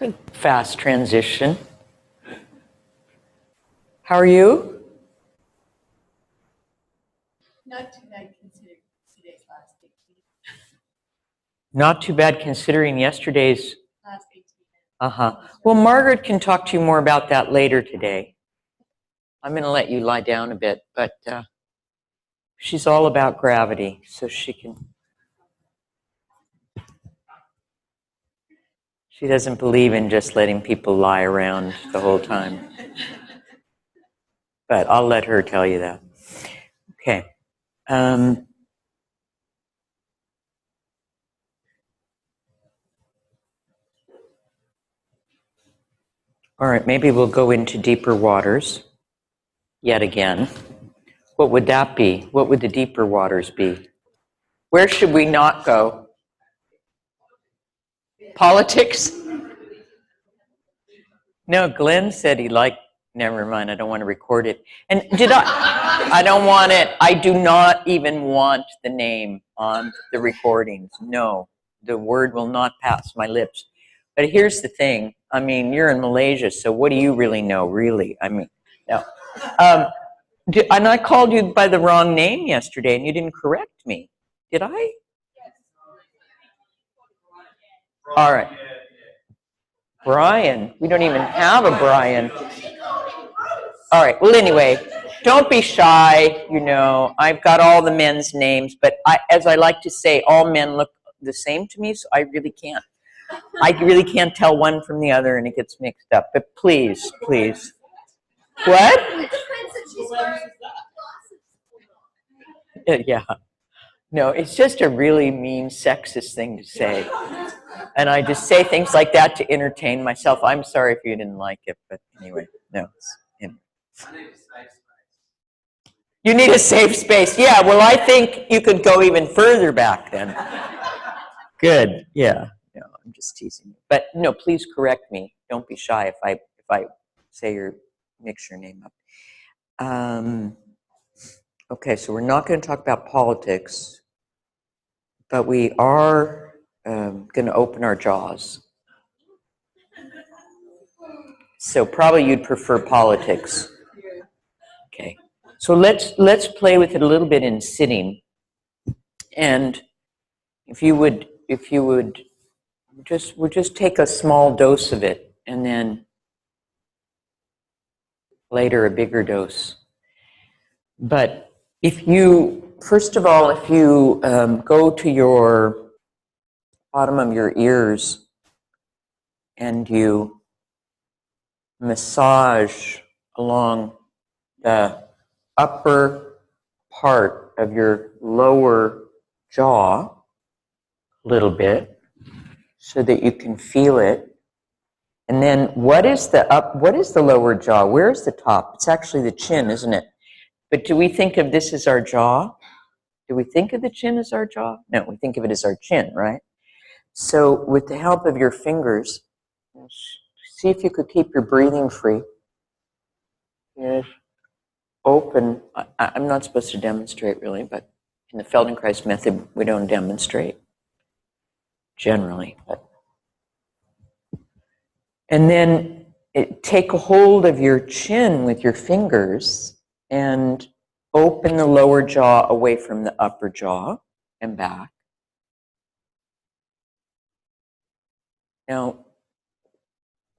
It's a fast transition. How are you? Not too bad considering today's last 18. Not too bad considering yesterday's. Last 18 minutes. Well, Margaret can talk to you more about that later today. I'm going to let you lie down a bit, but she's all about gravity, so she doesn't believe in just letting people lie around the whole time. But I'll let her tell you that. Okay. All right, maybe we'll go into deeper waters yet again. What would that be? What would the deeper waters be? Where should we not go? Politics? No, Glenn said he liked, never mind, I don't want to record it. And I don't want it. I do not even want the name on the recordings. No, the word will not pass my lips. But here's the thing. I mean, you're in Malaysia, so what do you really know, really? I mean, no. And I called you by the wrong name yesterday, and you didn't correct me. Did I? All right. Brian. We don't even have a Brian. All right. Well, anyway, don't be shy. You know, I've got all the men's names, but as I like to say, all men look the same to me, so I really can't. I really can't tell one from the other, and it gets mixed up. But please, please. What? Yeah. No, it's just a really mean, sexist thing to say. And I just say things like that to entertain myself. I'm sorry if you didn't like it, but anyway, no. You need a safe space. Yeah, well, I think you could go even further back then. Good. Yeah. No, I'm just teasing you. But no, please correct me. Don't be shy if I say mix your name up. Okay, so we're not going to talk about politics, but we are going to open our jaws. So probably you'd prefer politics. Okay. So let's play with it a little bit in sitting. And if you would just take a small dose of it, and then later a bigger dose. But first of all, if you go to your bottom of your ears and you massage along the upper part of your lower jaw a little bit so that you can feel it. And then what is the lower jaw? Where's the top? It's actually the chin, isn't it? But do we think of this as our jaw? Do we think of the chin as our jaw? No, we think of it as our chin, right? So with the help of your fingers, see if you could keep your breathing free. Yes. Open. I'm not supposed to demonstrate really, but in the Feldenkrais method, we don't demonstrate generally. And then take a hold of your chin with your fingers and open the lower jaw away from the upper jaw and back. Now,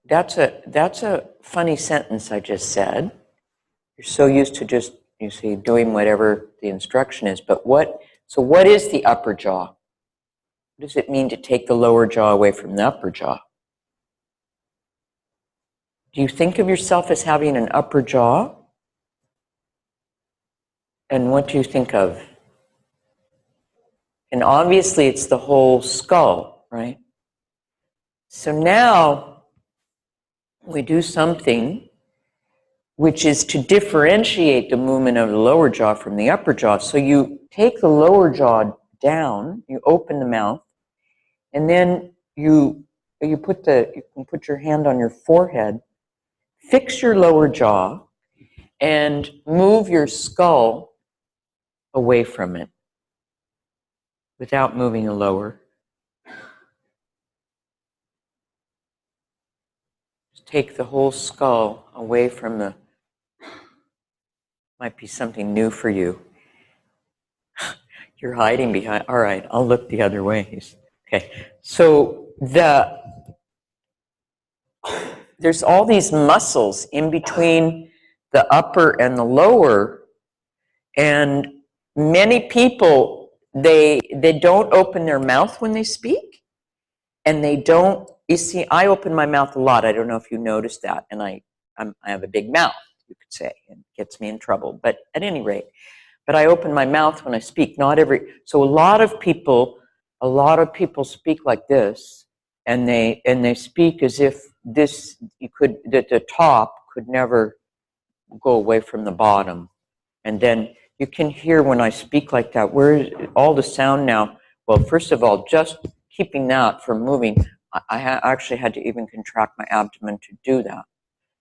that's a funny sentence I just said. You're so used to just, you see, doing whatever the instruction is. But what is the upper jaw? What does it mean to take the lower jaw away from the upper jaw? Do you think of yourself as having an upper jaw? And what do you think of? And obviously it's the whole skull, right? So now we do something which is to differentiate the movement of the lower jaw from the upper jaw. So you take the lower jaw down, you open the mouth, and then you can put your hand on your forehead, fix your lower jaw, and move your skull away from it without moving the lower. Just take the whole skull away from the, might be something new for you. You're hiding behind, all right, I'll look the other ways. Okay, so there's all these muscles in between the upper and the lower, and many people, they don't open their mouth when they speak, and they don't, you see, I open my mouth a lot. I don't know if you noticed that, and I have a big mouth, you could say, and it gets me in trouble, but at any rate, but I open my mouth when I speak. So a lot of people speak like this, and they speak as if that the top could never go away from the bottom. And then you can hear when I speak like that, where all the sound now, well, first of all, just keeping that from moving, I actually had to even contract my abdomen to do that.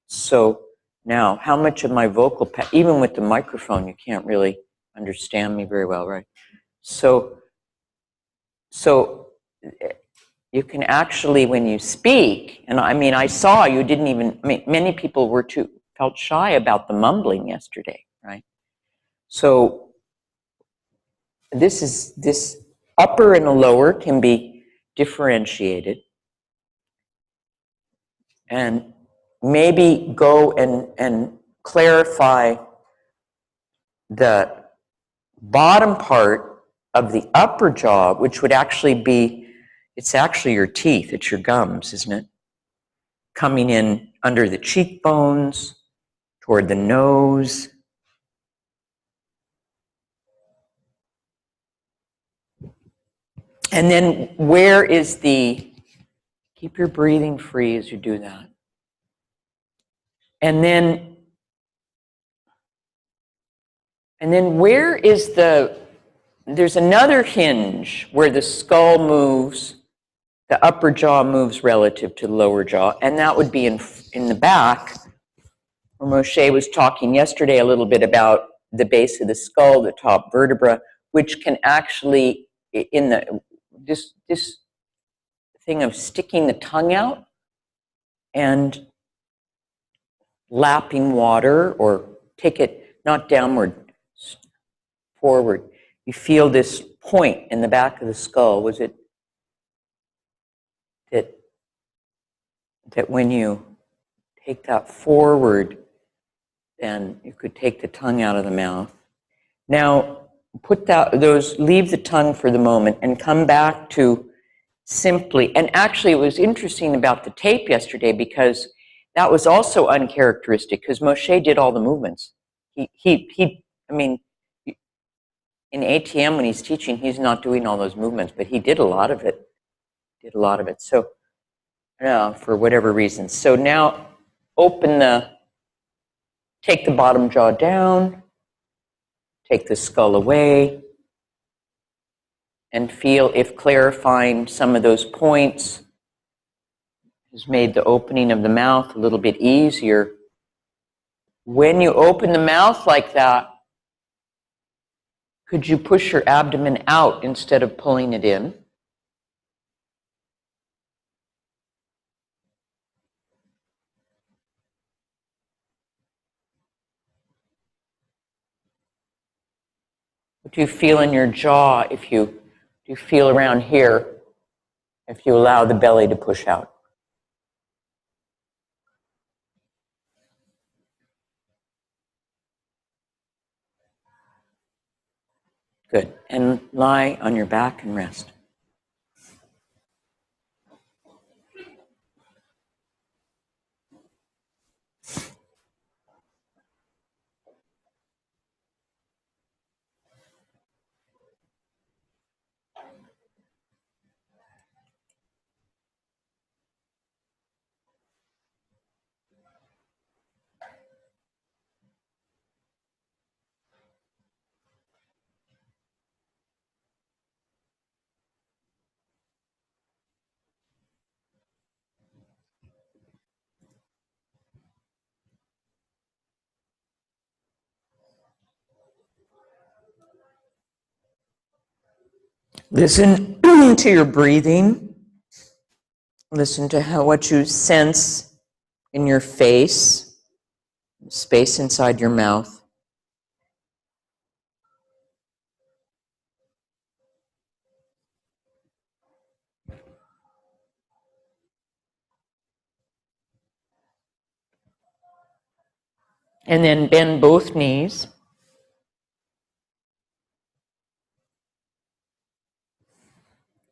So now, how much of my vocal, even with the microphone, you can't really understand me very well, right? So you can actually, when you speak, and I mean, I saw you didn't even, I mean, many people felt shy about the mumbling yesterday, right? So this upper and the lower can be differentiated, and maybe go and clarify the bottom part of the upper jaw, which would actually be, it's actually your teeth, it's your gums, isn't it? Coming in under the cheekbones, toward the nose. And then where is keep your breathing free as you do that. And then where is there's another hinge where the skull moves, the upper jaw moves relative to the lower jaw, and that would be in the back, where Moshe was talking yesterday a little bit about the base of the skull, the top vertebra, which can actually, this thing of sticking the tongue out and lapping water, or take it not downward, forward. You feel this point in the back of the skull. Was it that when you take that forward, then you could take the tongue out of the mouth. Now, leave the tongue for the moment and come back to simply, and actually it was interesting about the tape yesterday because that was also uncharacteristic because Moshe did all the movements. I mean, in ATM when he's teaching, he's not doing all those movements, but he did a lot of it. So, for whatever reason. So now take the bottom jaw down, take the skull away, and feel if clarifying some of those points has made the opening of the mouth a little bit easier. When you open the mouth like that, could you push your abdomen out instead of pulling it in? What do you feel in your jaw do you feel around here if you allow the belly to push out? Good. And lie on your back and rest. Listen to your breathing. Listen to what you sense in your face, space inside your mouth. And then bend both knees.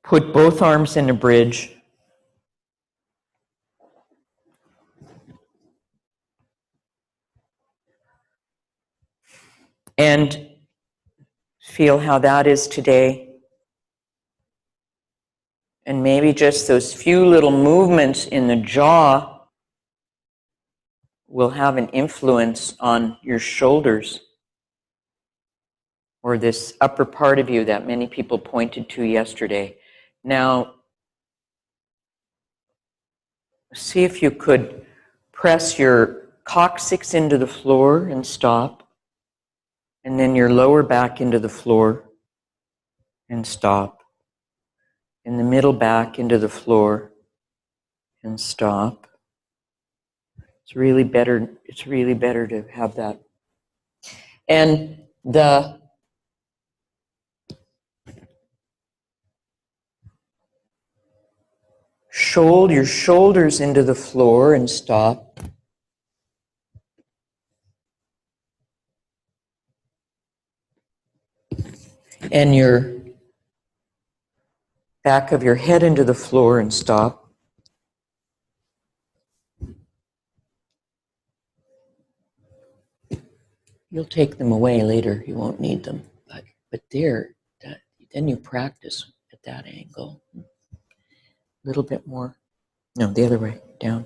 Put both arms in a bridge. And feel how that is today. And maybe just those few little movements in the jaw will have an influence on your shoulders, or this upper part of you that many people pointed to yesterday. Now, see if you could press your coccyx into the floor and stop, and then your lower back into the floor and stop, and the middle back into the floor and stop. It's really better to have that. And your shoulders into the floor and stop. And your back of your head into the floor and stop. You'll take them away later. You won't need them. But then you practice at that angle. A little bit more. No, the other way, down.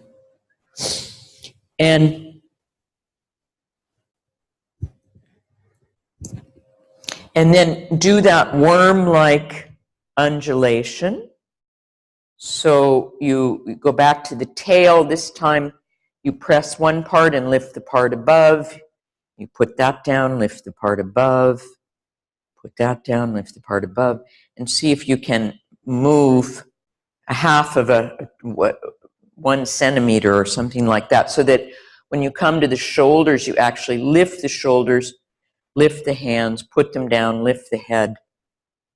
And then do that worm-like undulation. So you go back to the tail. This time you press one part and lift the part above. You put that down, lift the part above. Put that down, lift the part above. And see if you can move a half of 1 centimeter or something like that, so that when you come to the shoulders, you actually lift the shoulders, lift the hands, put them down, lift the head,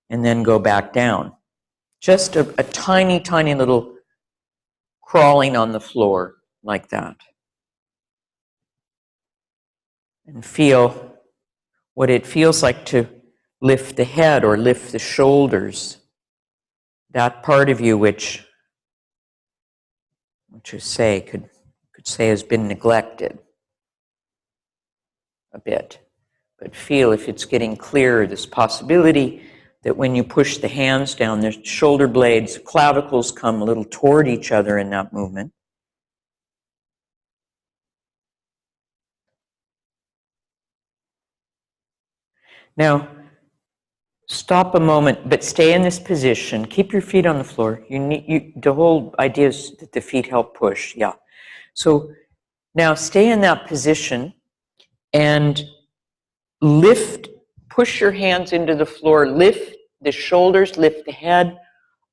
and then go back down. Just a tiny, tiny little crawling on the floor like that. And feel what it feels like to lift the head or lift the shoulders. That part of you which you say could say has been neglected a bit. But feel if it's getting clearer, this possibility that when you push the hands down, the shoulder blades, clavicles come a little toward each other in that movement. Now, stop a moment, but stay in this position. Keep your feet on the floor. The whole idea is that the feet help push, yeah. So now stay in that position and push your hands into the floor, lift the shoulders, lift the head,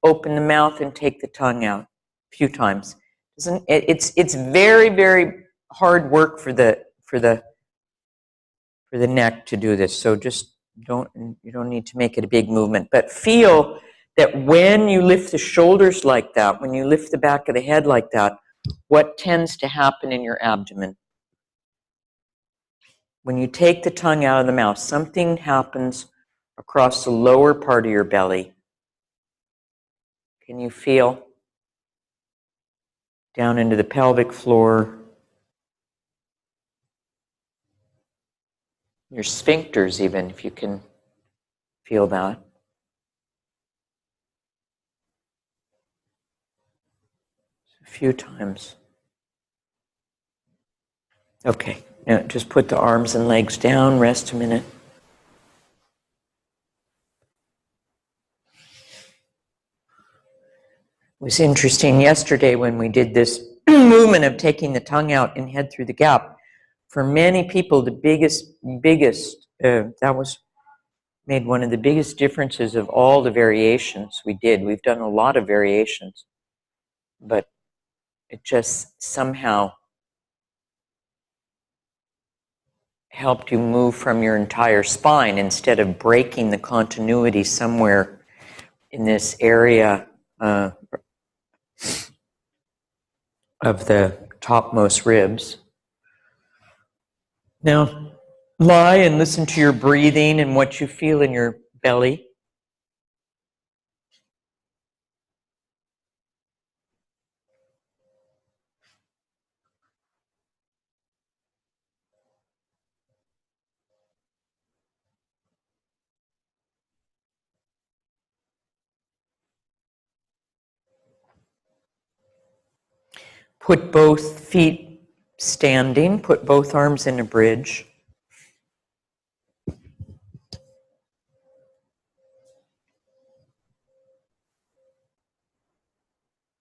open the mouth, and take the tongue out a few times. It's very, very hard work for the neck to do this. So just you don't need to make it a big movement, but feel that when you lift the shoulders like that, when you lift the back of the head like that, what tends to happen in your abdomen? When you take the tongue out of the mouth, something happens across the lower part of your belly. Can you feel? Down into the pelvic floor. Your sphincters even, if you can feel that. A few times. Okay, now just put the arms and legs down, rest a minute. It was interesting yesterday when we did this movement of taking the tongue out and head through the gap. For many people, the biggest, that was made one of the biggest differences of all the variations we did. We've done a lot of variations, but it just somehow helped you move from your entire spine instead of breaking the continuity somewhere in this area of the topmost ribs. Now, lie and listen to your breathing and what you feel in your belly. Put both feet standing, put both arms in a bridge.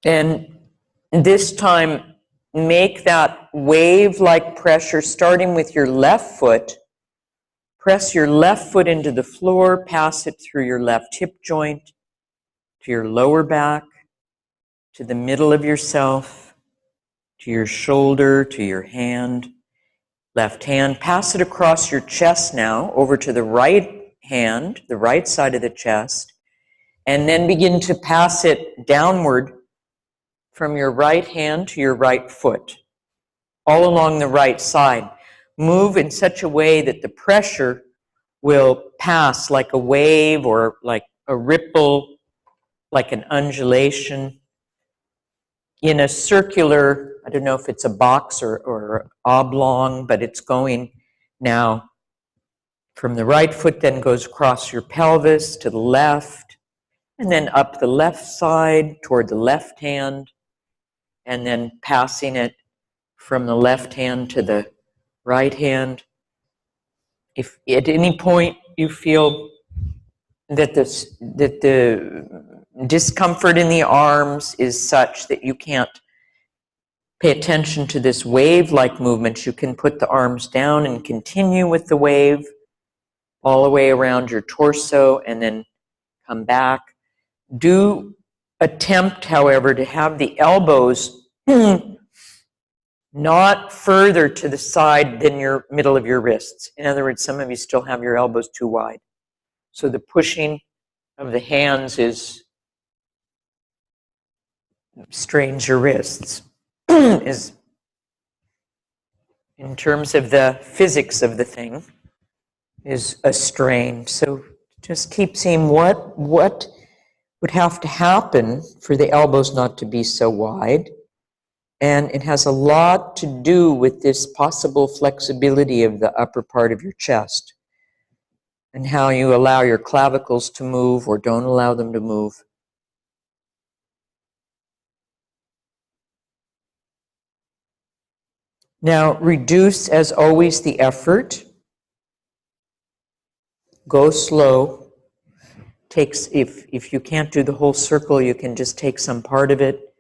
And this time, make that wave-like pressure starting with your left foot. Press your left foot into the floor, pass it through your left hip joint, to your lower back, to the middle of yourself, to your shoulder, to your hand, left hand. Pass it across your chest now, over to the right hand, the right side of the chest, and then begin to pass it downward from your right hand to your right foot, all along the right side. Move in such a way that the pressure will pass like a wave or like a ripple, like an undulation in a circular, I don't know if it's a box or oblong, but it's going now from the right foot, then goes across your pelvis to the left, and then up the left side toward the left hand, and then passing it from the left hand to the right hand. If at any point you feel that the discomfort in the arms is such that you can't pay attention to this wave-like movement, you can put the arms down and continue with the wave all the way around your torso and then come back. Do attempt, however, to have the elbows not further to the side than your middle of your wrists. In other words, some of you still have your elbows too wide. So the pushing of the hands strains your wrists. Is in terms of the physics of the thing, is a strain. So just keep seeing what would have to happen for the elbows not to be so wide. And it has a lot to do with this possible flexibility of the upper part of your chest and how you allow your clavicles to move or don't allow them to move. Now, reduce, as always, the effort. Go slow. If you can't do the whole circle, you can just take some part of it.